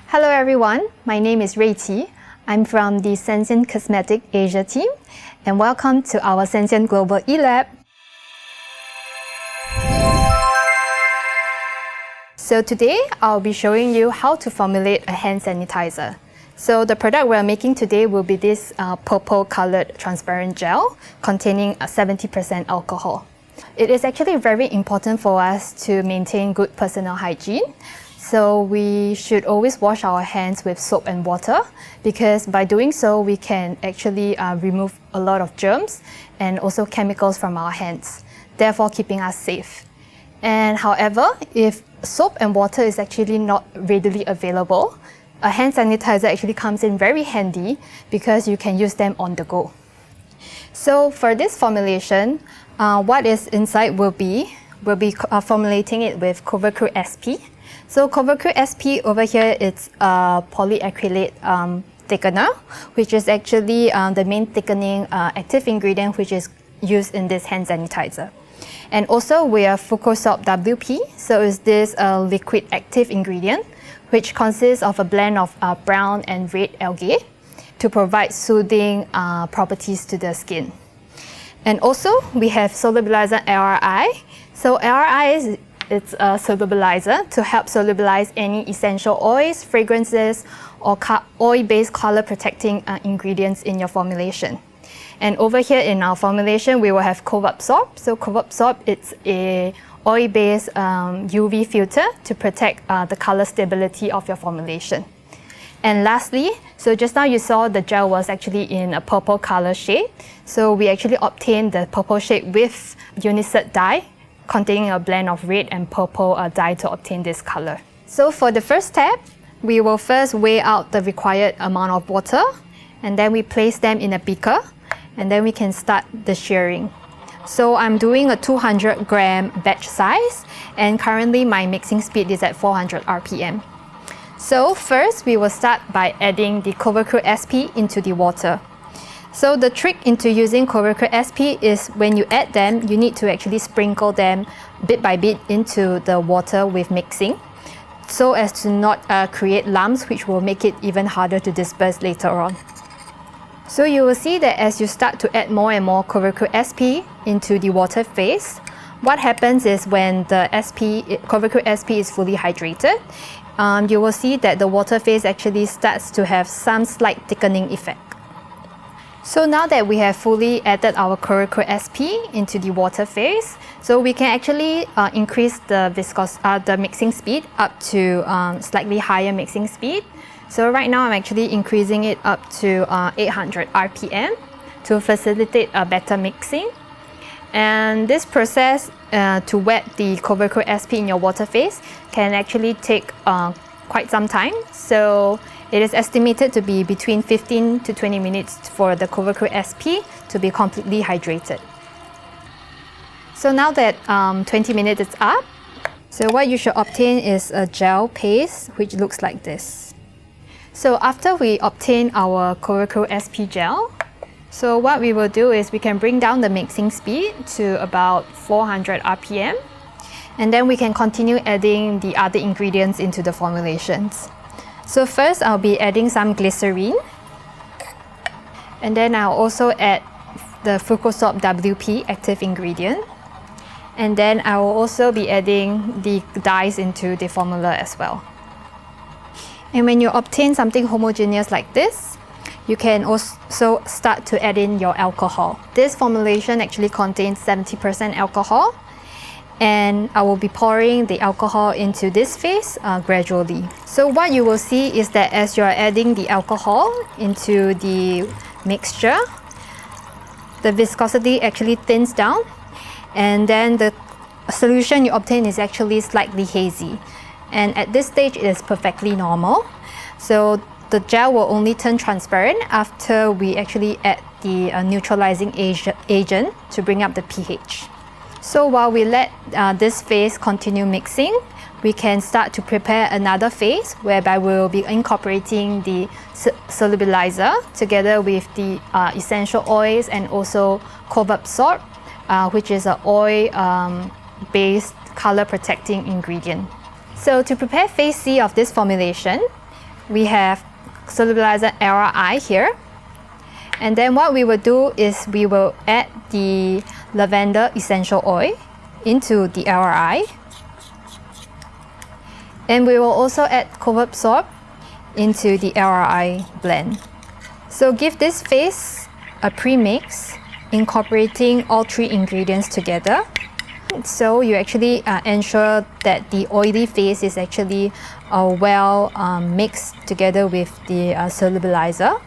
Hello everyone, my name is Rui. I'm from the Sensient Cosmetic Asia team, and welcome to our Sensient Global eLab. So today, I'll be showing you how to formulate a hand sanitizer. So the product we're making today will be this purple colored transparent gel containing 70% alcohol. It is actually very important for us to maintain good personal hygiene. So we should always wash our hands with soap and water, because by doing so, we can actually remove a lot of germs and also chemicals from our hands, therefore keeping us safe. And however, if soap and water is actually not readily available, a hand sanitizer actually comes in very handy because you can use them on the go. So for this formulation, what is inside will be formulating it with CoverCrew SP. So CoverCrew SP over here, it's a polyacrylate thickener, which is actually the main thickening active ingredient which is used in this hand sanitizer. And also we have Fucosop WP, so is this liquid active ingredient which consists of a blend of brown and red algae to provide soothing properties to the skin. And also we have solubilizer LRI. So LRI it's a solubilizer to help solubilize any essential oils, fragrances, or oil-based color protecting ingredients in your formulation. And over here in our formulation, we will have CoveAbsorb. So CoveAbsorb, it's a oil-based UV filter to protect the color stability of your formulation. And lastly, so just now you saw the gel was actually in a purple color shade. So we actually obtained the purple shade with Unicert dye, containing a blend of red and purple dye to obtain this color. So for the first step, we will first weigh out the required amount of water, and then we place them in a beaker, and then we can start the shearing. So I'm doing a 200 gram batch size, and currently my mixing speed is at 400 RPM. So first, we will start by adding the CoverCrew SP into the water. So the trick into using CoverCrew SP is when you add them, you need to actually sprinkle them bit by bit into the water with mixing, so as to not create lumps, which will make it even harder to disperse later on. So you will see that as you start to add more and more CoverCrew SP into the water phase, what happens is when the CoverCrew SP is fully hydrated, you will see that the water phase actually starts to have some slight thickening effect. So now that we have fully added our CoverCrew SP into the water phase, so we can actually increase the mixing speed up to slightly higher mixing speed. So right now I'm actually increasing it up to 800 RPM to facilitate a better mixing. And this process to wet the CoverCrew SP in your water phase can actually take quite some time. So it is estimated to be between 15 to 20 minutes for the CoverCrew SP to be completely hydrated. So now that 20 minutes is up, so what you should obtain is a gel paste which looks like this. So after we obtain our CoverCrew SP gel, so what we will do is we can bring down the mixing speed to about 400 RPM, and then we can continue adding the other ingredients into the formulations. So first, I'll be adding some glycerine, and then I'll also add the Fucosop WP active ingredient, and then I will also be adding the dyes into the formula as well. And when you obtain something homogeneous like this, you can also start to add in your alcohol. This formulation actually contains 70% alcohol, and I will be pouring the alcohol into this phase gradually. So what you will see is that as you're adding the alcohol into the mixture, the viscosity actually thins down, and then the solution you obtain is actually slightly hazy. And at this stage, it is perfectly normal. So the gel will only turn transparent after we actually add the neutralizing agent to bring up the pH. So while we let this phase continue mixing, we can start to prepare another phase whereby we will be incorporating the solubilizer together with the essential oils and also CoveAbsorb, which is an oil-based color protecting ingredient. So to prepare phase C of this formulation, we have solubilizer LRI here. And then what we will do is we will add the lavender essential oil into the LRI. And we will also add co-absorb into the LRI blend. So give this phase a pre-mix, incorporating all three ingredients together. So you actually ensure that the oily phase is actually well mixed together with the solubilizer.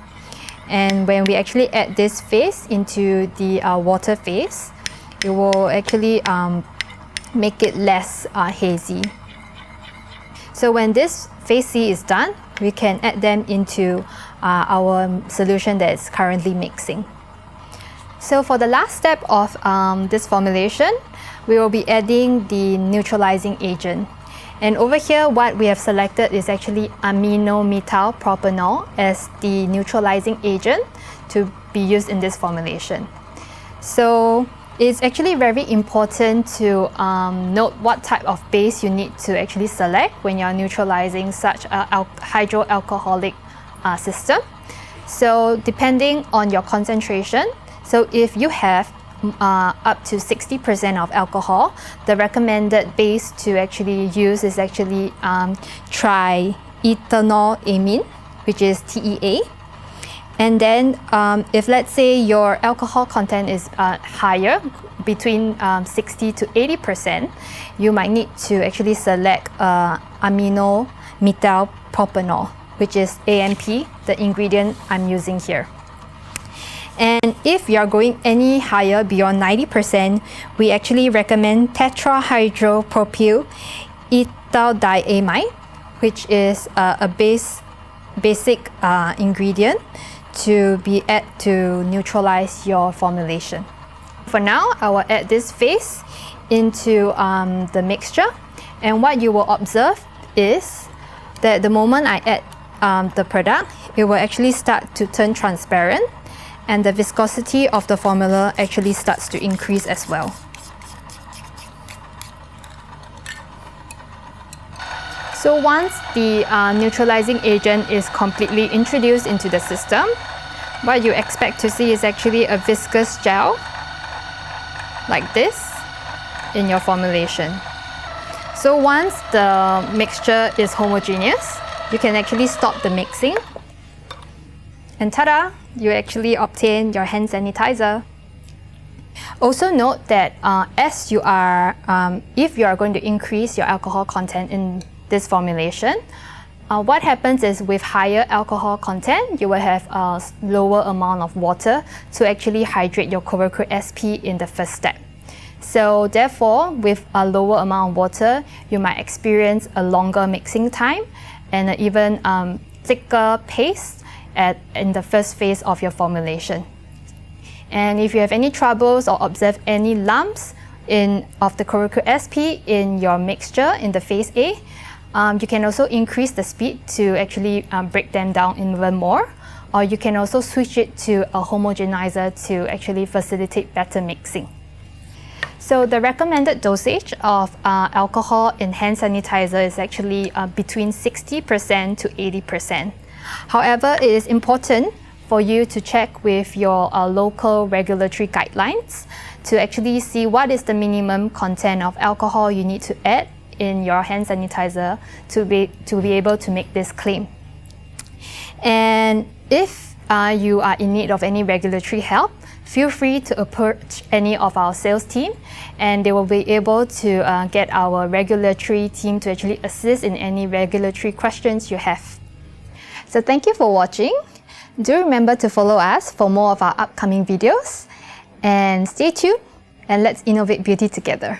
And when we actually add this phase into the water phase, it will actually make it less hazy. So when this phase C is done, we can add them into our solution that is currently mixing. So for the last step of this formulation, we will be adding the neutralizing agent. And over here, what we have selected is actually amino-methyl-propanol as the neutralizing agent to be used in this formulation. So it's actually very important to note what type of base you need to actually select when you're neutralizing such a hydroalcoholic system. So depending on your concentration, so if you have up to 60% of alcohol, the recommended base to actually use is actually triethanolamine, which is TEA. And then if let's say your alcohol content is higher, between 60 to 80%, you might need to actually select amino-methyl-propanol, which is AMP, the ingredient I'm using here. And if you are going any higher beyond 90%, we actually recommend tetrahydropropyl ethaldiamide, which is a basic ingredient to be added to neutralize your formulation. For now, I will add this phase into the mixture, and what you will observe is that the moment I add the product, it will actually start to turn transparent, and the viscosity of the formula actually starts to increase as well. So once the neutralizing agent is completely introduced into the system, what you expect to see is actually a viscous gel like this in your formulation. So once the mixture is homogeneous, you can actually stop the mixing, and ta-da! You actually obtain your hand sanitizer. Also note that as you are, if you are going to increase your alcohol content in this formulation, what happens is with higher alcohol content, you will have a lower amount of water to actually hydrate your Cover SP in the first step. So therefore, with a lower amount of water, you might experience a longer mixing time and an even thicker paste in the first phase of your formulation. And if you have any troubles or observe any lumps of the Cover SP in your mixture in the phase A, you can also increase the speed to actually break them down even more, or you can also switch it to a homogenizer to actually facilitate better mixing. So the recommended dosage of alcohol in hand sanitizer is actually between 60% to 80%. However, it is important for you to check with your local regulatory guidelines to actually see what is the minimum content of alcohol you need to add in your hand sanitizer to be able to make this claim. And if you are in need of any regulatory help, feel free to approach any of our sales team, and they will be able to get our regulatory team to actually assist in any regulatory questions you have. So thank you for watching. Do remember to follow us for more of our upcoming videos, and stay tuned and let's innovate beauty together.